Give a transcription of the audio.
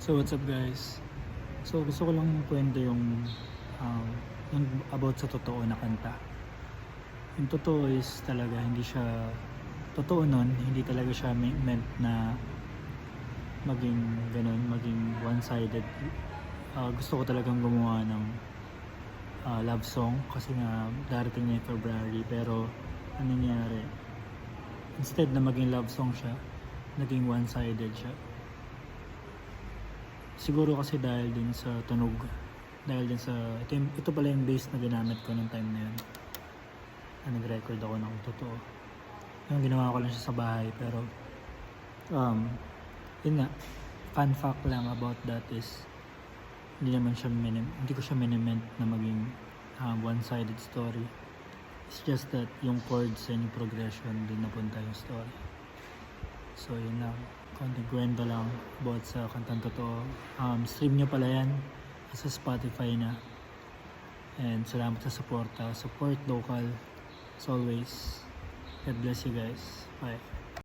So what's up guys? So gusto ko lang kwento um, yung about sa totoo na kanta. Yung totoo is talaga hindi siya totoo nun, hindi talaga siya meant na maging ganun, maging one-sided. Gusto ko talagang gumawa ng love song kasi nga darating na yung February, pero ano nangyari? Instead na maging love song siya, naging one-sided siya. Siguro kasi dahil din sa tunog, dahil din sa ito pala yung bass na ginamit ko nung time na yun, nag-record ako ng totoo. Yung ginawa ko lang siya sa bahay, pero yun nga, fun fact lang about that is hindi ko siya miniment na maging one-sided story. It's just that yung chords and yung progression din napunta yung story. So yun lang, konting kwento lang about sa kantang totoo. Stream nyo pala yan sa Spotify na. And salamat sa suporta. Support local as always. God bless you guys. Bye.